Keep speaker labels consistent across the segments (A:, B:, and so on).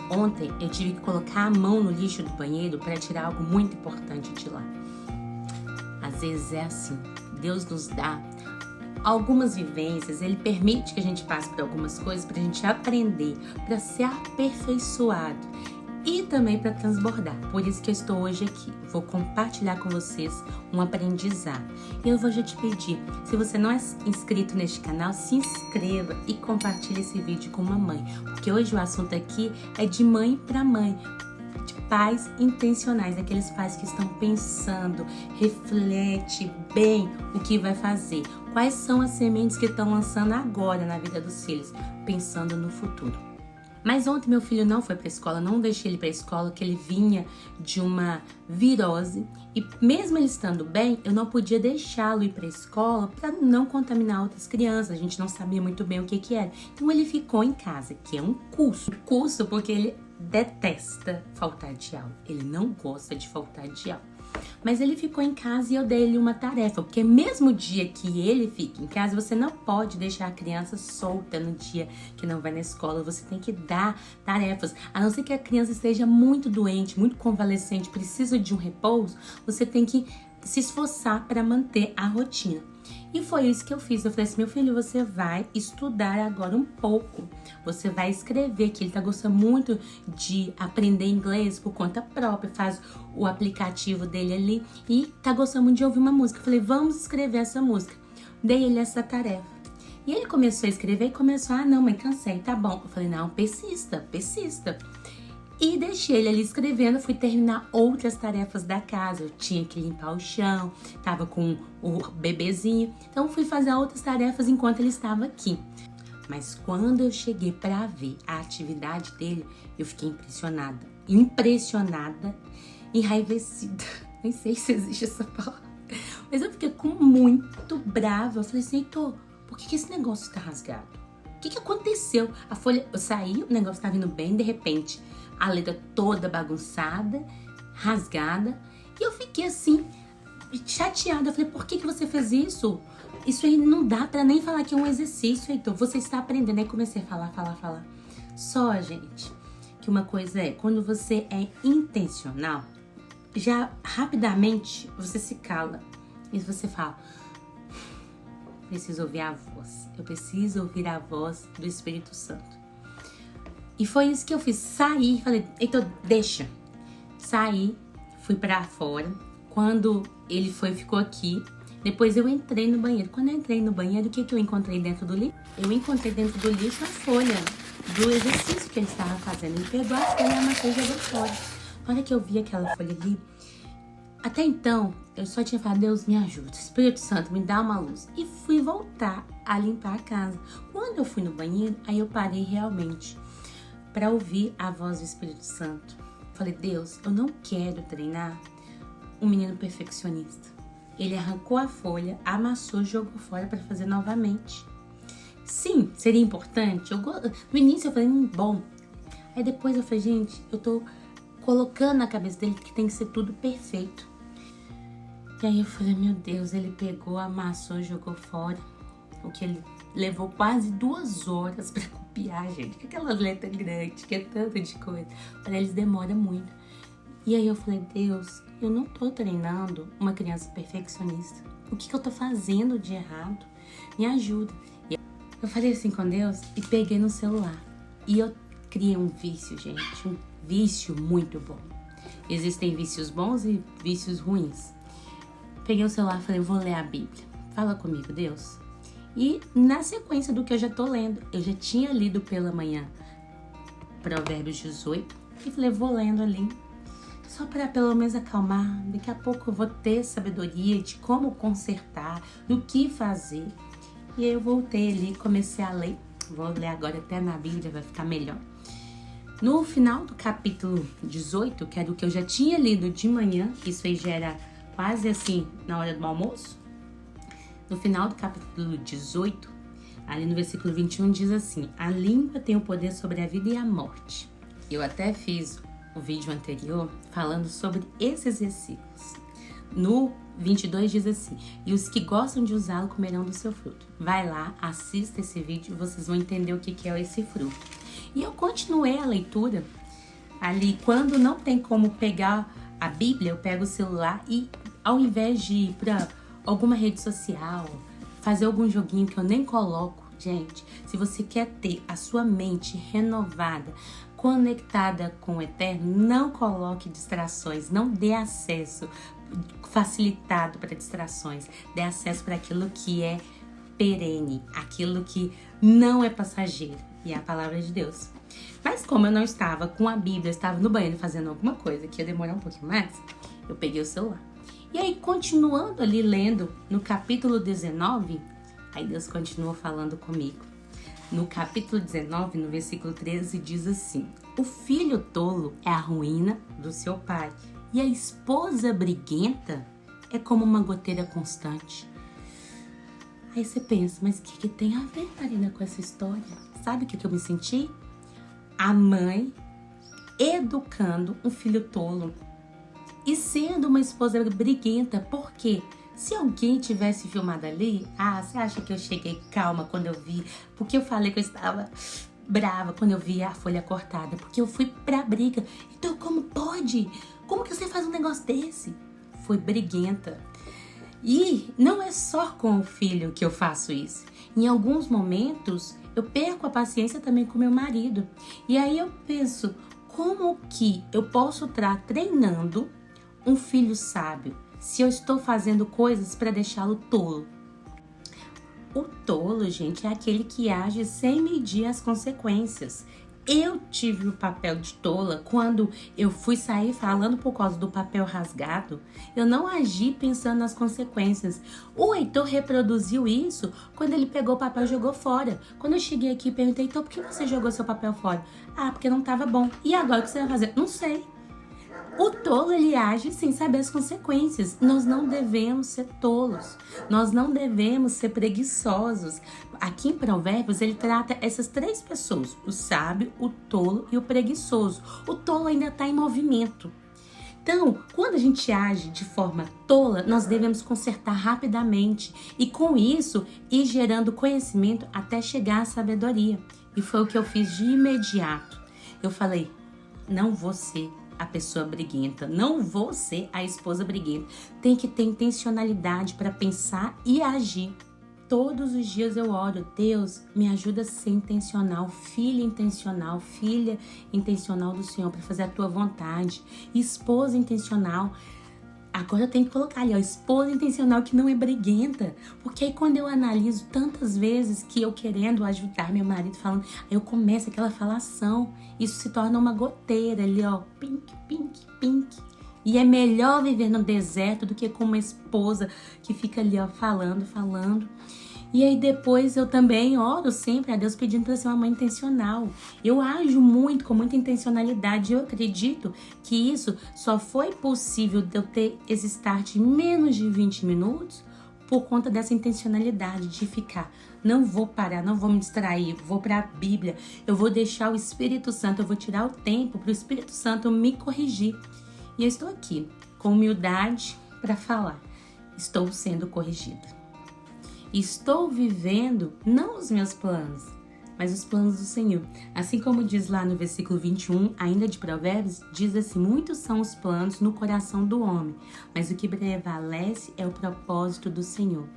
A: Ontem eu tive que colocar a mão no lixo do banheiro para tirar algo muito importante de lá. Às vezes é assim, Deus nos dá algumas vivências, Ele permite que a gente passe por algumas coisas para a gente aprender, para ser aperfeiçoado e também para transbordar. Por isso que eu estou hoje aqui. Vou compartilhar com vocês um aprendizado. E eu vou já te pedir, se você não é inscrito neste canal, se inscreva e compartilhe esse vídeo com uma mãe. Porque hoje o assunto aqui é de mãe para mãe. De pais intencionais, aqueles pais que estão pensando, reflete bem o que vai fazer. Quais são as sementes que estão lançando agora na vida dos filhos, pensando no futuro. Mas ontem meu filho não foi para a escola, não deixei ele para a escola, que ele vinha de uma virose. E mesmo ele estando bem, eu não podia deixá-lo ir para a escola para não contaminar outras crianças. A gente não sabia muito bem o que era. Então ele ficou em casa, que é um curso. Curso porque ele detesta faltar de aula. Ele não gosta de faltar de aula. Mas ele ficou em casa e eu dei ele uma tarefa, porque mesmo dia que ele fica em casa, você não pode deixar a criança solta no dia que não vai na escola. Você tem que dar tarefas. A não ser que a criança esteja muito doente, muito convalescente, precisa de um repouso, você tem que se esforçar para manter a rotina. E foi isso que eu fiz. Eu falei assim, meu filho, você vai estudar agora um pouco. Você vai escrever, que ele tá gostando muito de aprender inglês por conta própria. Faz o aplicativo dele ali e tá gostando muito de ouvir uma música. Eu falei, vamos escrever essa música. Dei ele essa tarefa. E ele começou a escrever e começou, não, mãe, cansei, tá bom. Eu falei, não, persista. E deixei ele ali escrevendo, fui terminar outras tarefas da casa. Eu tinha que limpar o chão, tava com o bebezinho. Então fui fazer outras tarefas enquanto ele estava aqui. Mas quando eu cheguei para ver a atividade dele, eu fiquei impressionada, enraivecida. Nem sei se existe essa palavra. Mas eu fiquei muito brava. Eu falei assim, Heitor, por que esse negócio tá rasgado? O que aconteceu? A folha, eu saí, o negócio tá vindo bem, de repente a letra toda bagunçada, rasgada. E eu fiquei assim, chateada. Eu falei, por que você fez isso? Isso aí não dá pra nem falar que é um exercício, Heitor. Você está aprendendo. Aí comecei a falar. Só, gente, que uma coisa é, quando você é intencional, já rapidamente você se cala. E você fala, preciso ouvir a voz. Eu preciso ouvir a voz do Espírito Santo. E foi isso que eu fiz. Saí, falei, Heitor, deixa. Saí, fui pra fora. Quando ele ficou aqui. Depois eu entrei no banheiro. Quando eu entrei no banheiro, o que eu encontrei dentro do lixo? Eu encontrei dentro do lixo a folha do exercício que ele estava fazendo. Ele pegou a folha, amassou e jogou fora. Na hora que eu vi aquela folha ali, até então, eu só tinha falado, Deus me ajuda, Espírito Santo, me dá uma luz. E fui voltar a limpar a casa. Quando eu fui no banheiro, aí eu parei realmente para ouvir a voz do Espírito Santo. Falei, Deus, eu não quero treinar um menino perfeccionista. Ele arrancou a folha, amassou e jogou fora para fazer novamente. Sim, seria importante. No início eu falei, bom. Aí depois eu falei, gente, eu tô colocando na cabeça dele que tem que ser tudo perfeito. E aí eu falei, meu Deus, ele pegou, amassou e jogou fora. O que ele levou quase 2 horas para copiar, gente. Que aquela letra grande, que é tanta de coisa. Para eles demora muito. E aí eu falei, Deus, eu não tô treinando uma criança perfeccionista. O que eu tô fazendo de errado? Me ajuda. E eu falei assim com Deus e peguei no celular. E eu criei um vício, gente. Um vício muito bom. Existem vícios bons e vícios ruins. Peguei o celular e falei, vou ler a Bíblia. Fala comigo, Deus. E na sequência do que eu já tô lendo, eu já tinha lido pela manhã Provérbios 18. E falei, vou lendo ali. Só para pelo menos acalmar. Daqui a pouco eu vou ter sabedoria de como consertar, do que fazer. E aí eu voltei ali, comecei a ler. Vou ler agora até na Bíblia, vai ficar melhor. No final do capítulo 18, que era o que eu já tinha lido de manhã, isso aí já era quase assim na hora do almoço. No final do capítulo 18, ali no versículo 21, diz assim, a língua tem o poder sobre a vida e a morte. Eu até fiz o vídeo anterior falando sobre esses versículos. No 22 diz assim, e os que gostam de usá-lo comerão do seu fruto. Vai lá, assista esse vídeo e vocês vão entender o que é esse fruto. E eu continuei a leitura ali, quando não tem como pegar a Bíblia, eu pego o celular e ao invés de ir para alguma rede social, fazer algum joguinho que eu nem coloco, gente, se você quer ter a sua mente renovada, conectada com o Eterno, não coloque distrações, não dê acesso facilitado para distrações, dê acesso para aquilo que é perene, aquilo que não é passageiro, e é a palavra de Deus. Mas como eu não estava com a Bíblia, eu estava no banheiro fazendo alguma coisa que ia demorar um pouquinho mais, eu peguei o celular. E aí, continuando ali lendo no capítulo 19, aí Deus continua falando comigo. No capítulo 19, no versículo 13, diz assim: o filho tolo é a ruína do seu pai, e a esposa briguenta é como uma goteira constante. Aí você pensa, mas o que tem a ver, Marina, com essa história? Sabe o que eu me senti? A mãe educando um filho tolo e sendo uma esposa briguenta. Por quê? Se alguém tivesse filmado ali, você acha que eu cheguei calma quando eu vi? Porque eu falei que eu estava brava quando eu vi a folha cortada, porque eu fui pra briga. Então como pode? Como que você faz um negócio desse? Foi briguenta. E não é só com o filho que eu faço isso. Em alguns momentos, eu perco a paciência também com meu marido. E aí eu penso, como que eu posso estar treinando um filho sábio se eu estou fazendo coisas para deixá-lo tolo? O tolo, gente, é aquele que age sem medir as consequências. Eu tive o papel de tola quando eu fui sair falando por causa do papel rasgado. Eu não agi pensando nas consequências. O Heitor reproduziu isso quando ele pegou o papel e jogou fora. Quando eu cheguei aqui e perguntei, Heitor, por que você jogou seu papel fora? Porque não estava bom. E agora o que você vai fazer? Não sei. O tolo, ele age sem saber as consequências. Nós não devemos ser tolos. Nós não devemos ser preguiçosos. Aqui em Provérbios, ele trata essas três pessoas: o sábio, o tolo e o preguiçoso. O tolo ainda está em movimento. Então, quando a gente age de forma tola, nós devemos consertar rapidamente. E com isso, ir gerando conhecimento até chegar à sabedoria. E foi o que eu fiz de imediato. Eu falei, não vou ser a pessoa briguenta, não vou ser a esposa briguenta. Tem que ter intencionalidade para pensar e agir. Todos os dias eu oro, Deus, me ajuda a ser intencional, filha intencional do Senhor, para fazer a tua vontade, esposa intencional. Agora eu tenho que colocar ali, esposa intencional que não é briguenta. Porque aí quando eu analiso tantas vezes que eu querendo ajudar meu marido falando, aí eu começo aquela falação. Isso se torna uma goteira ali, pink, pink, pink. E é melhor viver no deserto do que com uma esposa que fica ali, falando. E aí depois eu também oro sempre a Deus pedindo para ser uma mãe intencional. Eu ajo muito, com muita intencionalidade. Eu acredito que isso só foi possível de eu ter esse start em menos de 20 minutos por conta dessa intencionalidade de ficar. Não vou parar, não vou me distrair, vou para a Bíblia. Eu vou deixar o Espírito Santo, eu vou tirar o tempo para o Espírito Santo me corrigir. E eu estou aqui com humildade para falar. Estou sendo corrigida. Estou vivendo não os meus planos, mas os planos do Senhor. Assim como diz lá no versículo 21, ainda de Provérbios, diz assim: muitos são os planos no coração do homem, mas o que prevalece é o propósito do Senhor.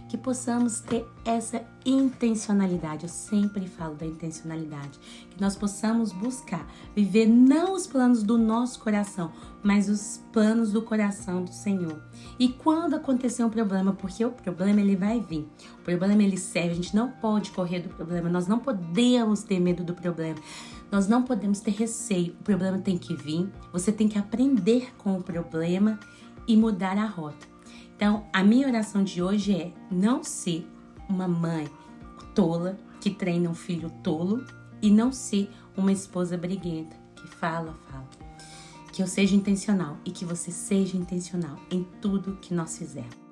A: Que possamos ter essa intencionalidade, eu sempre falo da intencionalidade, que nós possamos buscar viver não os planos do nosso coração, mas os planos do coração do Senhor. E quando acontecer um problema, porque o problema ele vai vir, o problema ele serve, a gente não pode correr do problema, nós não podemos ter medo do problema, nós não podemos ter receio, o problema tem que vir, você tem que aprender com o problema e mudar a rota. Então, a minha oração de hoje é não ser uma mãe tola, que treina um filho tolo, e não ser uma esposa briguenta, que fala. Que eu seja intencional e que você seja intencional em tudo que nós fizermos.